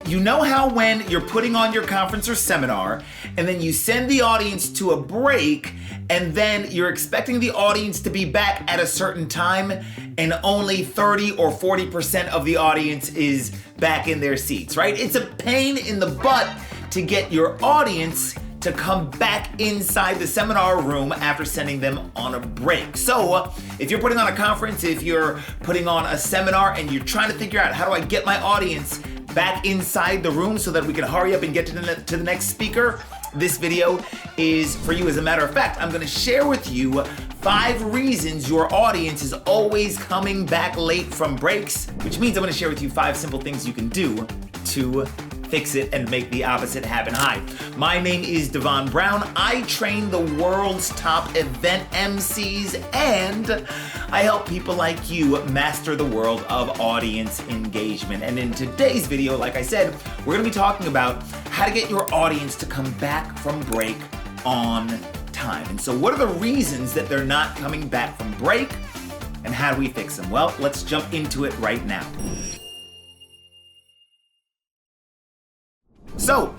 You know how when you're putting on your conference or seminar and then you send the audience to a break and then you're expecting the audience to be back at a certain time and only 30 or 40% of the audience is back in their seats, right? It's a pain in the butt to get your audience to come back inside the seminar room after sending them on a break. So if you're putting on a conference, if you're putting on a seminar and you're trying to figure out how do I get my audience back inside the room so that we can hurry up and get to the next speaker, this video is for you. As a matter of fact, I'm gonna share with you 5 reasons your audience is always coming back late from breaks, which means I'm gonna share with you 5 simple things you can do to fix it and make the opposite happen. Hi, my name is Devon Brown. I train the world's top event MCs and I help people like you master the world of audience engagement. And in today's video, like I said, we're gonna be talking about how to get your audience to come back from break on time. And so what are the reasons that they're not coming back from break and how do we fix them? Well, let's jump into it right now. So,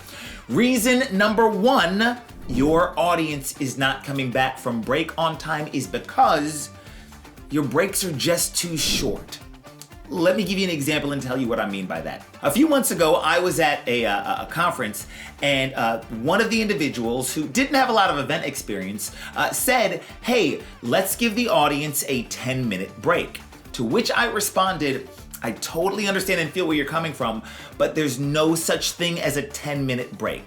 reason number 1, your audience is not coming back from break on time is because your breaks are just too short. Let me give you an example and tell you what I mean by that. A few months ago, I was at a conference and one of the individuals who didn't have a lot of event experience said, hey, let's give the audience a 10-minute break. To which I responded, I totally understand and feel where you're coming from, but there's no such thing as a 10-minute break.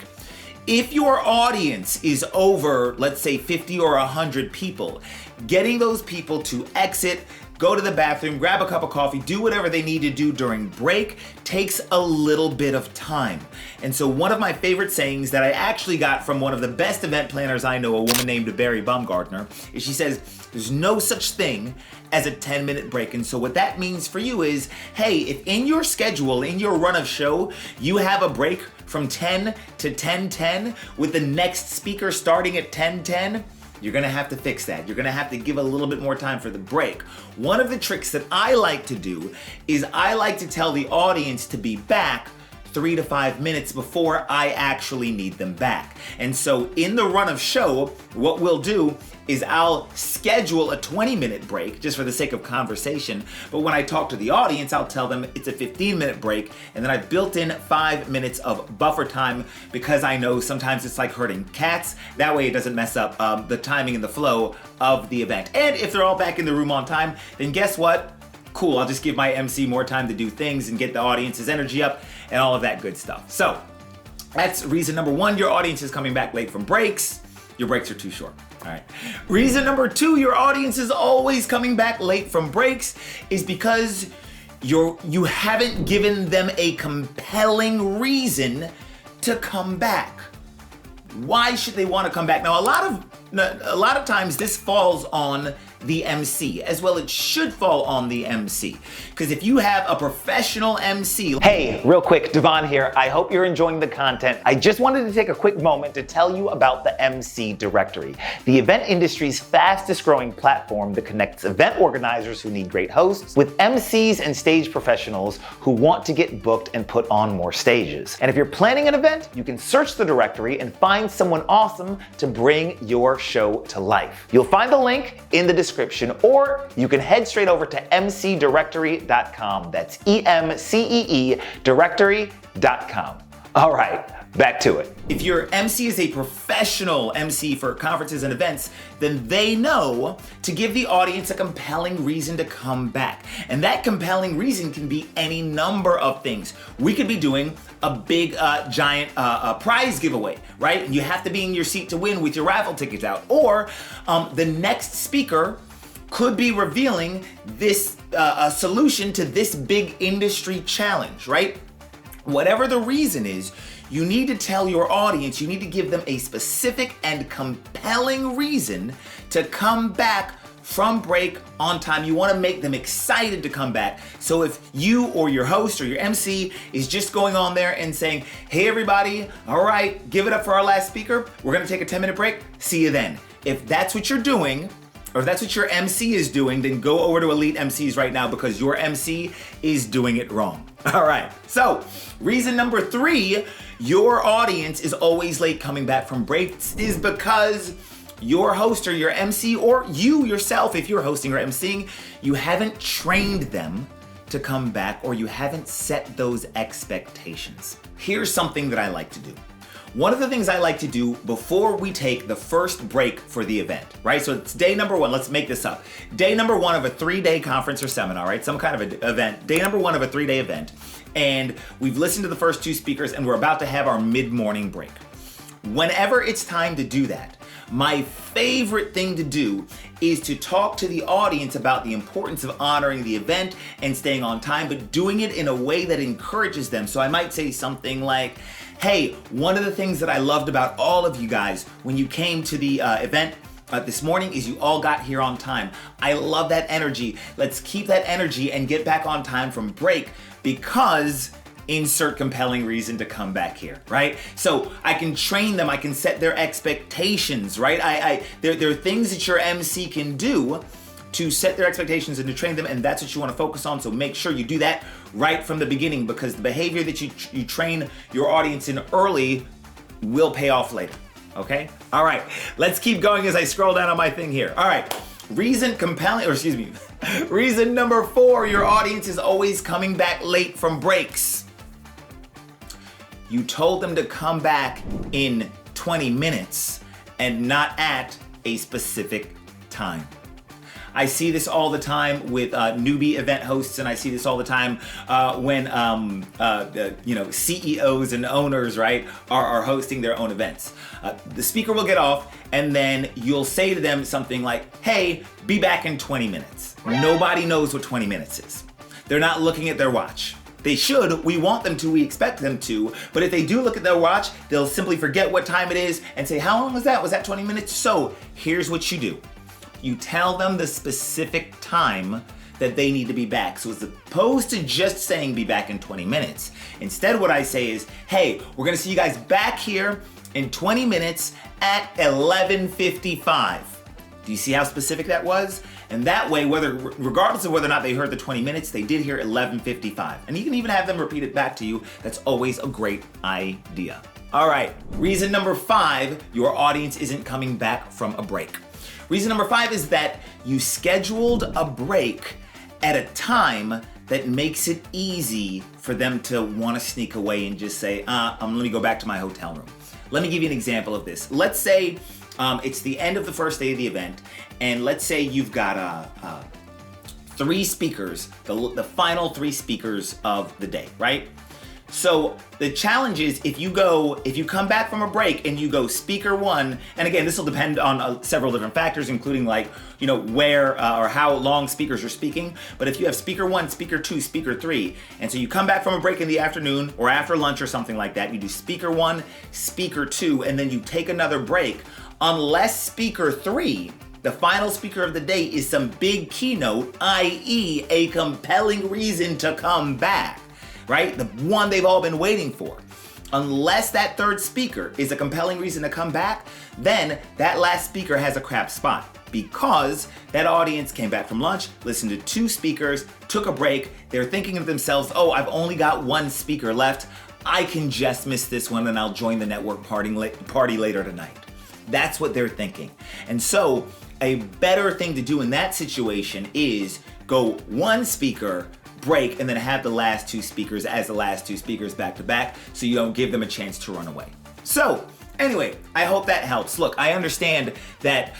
If your audience is over, let's say 50 or 100 people, getting those people to exit, go to the bathroom, grab a cup of coffee, do whatever they need to do during break takes a little bit of time. And so one of my favorite sayings that I actually got from one of the best event planners I know, a woman named Barry Baumgartner, is she says, there's no such thing as a 10-minute break. And so what that means for you is, hey, if in your schedule, in your run of show, you have a break from 10 to 10:10 with the next speaker starting at 10:10, you're gonna have to fix that. You're gonna have to give a little bit more time for the break. One of the tricks that I like to do is I like to tell the audience to be back 3 to 5 minutes before I actually need them back. And so in the run of show, what we'll do is I'll schedule a 20-minute break just for the sake of conversation. But when I talk to the audience, I'll tell them it's a 15-minute break. And then I've built in 5 minutes of buffer time because I know sometimes it's like herding cats. That way it doesn't mess up the timing and the flow of the event. And if they're all back in the room on time, then guess what? Cool, I'll just give my MC more time to do things and get the audience's energy up and all of that good stuff. So that's reason number 1, your audience is coming back late from breaks. Your breaks are too short. All right. Reason number 2, your audience is always coming back late from breaks is because you haven't given them a compelling reason to come back. Why should they want to come back? Now, a lot of times this falls on the MC, as well it should fall on the MC. Because if you have a professional MC... Hey, real quick, Devon here. I hope you're enjoying the content. I just wanted to take a quick moment to tell you about the MC Directory, the event industry's fastest growing platform that connects event organizers who need great hosts with MCs and stage professionals who want to get booked and put on more stages. And if you're planning an event, you can search the directory and find someone awesome to bring your show to life. You'll find the link in the description, or you can head straight over to emceedirectory.com. That's EMCEE directory.com. All right, back to it. If your MC is a professional MC for conferences and events, then they know to give the audience a compelling reason to come back. And that compelling reason can be any number of things. We could be doing a big, giant prize giveaway, right? You have to be in your seat to win with your raffle tickets out. Or the next speaker could be revealing this solution to this big industry challenge, right? Whatever the reason is, you need to tell your audience, you need to give them a specific and compelling reason to come back from break on time. You want to make them excited to come back. So if you or your host or your MC is just going on there and saying, hey everybody, all right, give it up for our last speaker. We're going to take a 10-minute break. See you then. If that's what you're doing, or if that's what your MC is doing, then go over to Elite MCs right now because your MC is doing it wrong. All right, so reason number 3, your audience is always late coming back from breaks is because your host or your MC, or you yourself, if you're hosting or emceeing, you haven't trained them to come back, or you haven't set those expectations. Here's something that I like to do. One of the things I like to do before we take the first break for the event, right? So it's day number 1, let's make this up. Day number 1 of a 3-day conference or seminar, right? Some kind of an event. Day number 1 of a 3-day event. And we've listened to the first 2 speakers and we're about to have our mid-morning break. Whenever it's time to do that, my favorite thing to do is to talk to the audience about the importance of honoring the event and staying on time, but doing it in a way that encourages them. So I might say something like, hey, one of the things that I loved about all of you guys when you came to the event this morning is you all got here on time. I love that energy. Let's keep that energy and get back on time from break because insert compelling reason to come back here, right? So I can train them, I can set their expectations, right? There are things that your MC can do to set their expectations and to train them, and that's what you want to focus on. So make sure you do that right from the beginning, because the behavior that you train your audience in early will pay off later, okay? All right, let's keep going as I scroll down on my thing here. All right, reason number 4, your audience is always coming back late from breaks. You told them to come back in 20 minutes and not at a specific time. I see this all the time with newbie event hosts, and I see this all the time when CEOs and owners, right, are hosting their own events. The speaker will get off, and then you'll say to them something like, hey, be back in 20 minutes. Nobody knows what 20 minutes is. They're not looking at their watch. They should, we want them to, we expect them to, but if they do look at their watch, they'll simply forget what time it is and say, how long was that? Was that 20 minutes? So here's what you do. You tell them the specific time that they need to be back. So as opposed to just saying be back in 20 minutes, instead what I say is, hey, we're gonna see you guys back here in 20 minutes at 11:55. Do you see how specific that was? And that way, regardless of whether or not they heard the 20 minutes, they did hear 11:55. And you can even have them repeat it back to you. That's always a great idea. All right, reason number 5, your audience isn't coming back from a break. Reason number 5 is that you scheduled a break at a time that makes it easy for them to want to sneak away and just say, let me go back to my hotel room. Let me give you an example of this. Let's say it's the end of the first day of the event, and let's say you've got 3 speakers, the final 3 speakers of the day, right? So the challenge is if you come back from a break and you go speaker 1, and again, this will depend on several different factors, including where or how long speakers are speaking. But if you have speaker 1, speaker 2, speaker 3, and so you come back from a break in the afternoon or after lunch or something like that, you do speaker 1, speaker 2, and then you take another break. Unless speaker 3, the final speaker of the day, is some big keynote, i.e. a compelling reason to come back, right? The one they've all been waiting for. Unless that 3rd speaker is a compelling reason to come back, then that last speaker has a crap spot because that audience came back from lunch, listened to 2 speakers, took a break. They're thinking to themselves, oh, I've only got 1 speaker left. I can just miss this one and I'll join the network party later tonight. That's what they're thinking. And so a better thing to do in that situation is go 1 speaker, break, and then have the last 2 speakers as the last 2 speakers back to back so you don't give them a chance to run away. So anyway, I hope that helps. Look, I understand that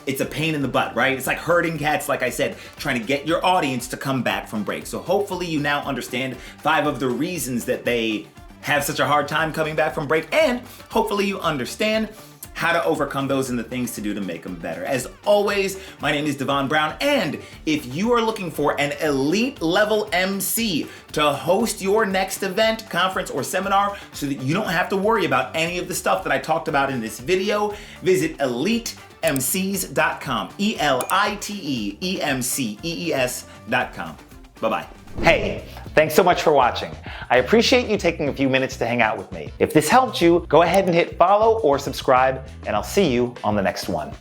it's a pain in the butt, right? It's like herding cats, like I said, trying to get your audience to come back from break. So hopefully you now understand 5 of the reasons that they have such a hard time coming back from break, and hopefully you understand how to overcome those and the things to do to make them better. As always, my name is Devon Brown, and if you are looking for an elite level MC to host your next event, conference, or seminar so that you don't have to worry about any of the stuff that I talked about in this video, visit eliteemcees.com, ELITEEMCEES.com. Bye-bye. Hey, thanks so much for watching. I appreciate you taking a few minutes to hang out with me. If this helped you, go ahead and hit follow or subscribe, and I'll see you on the next one.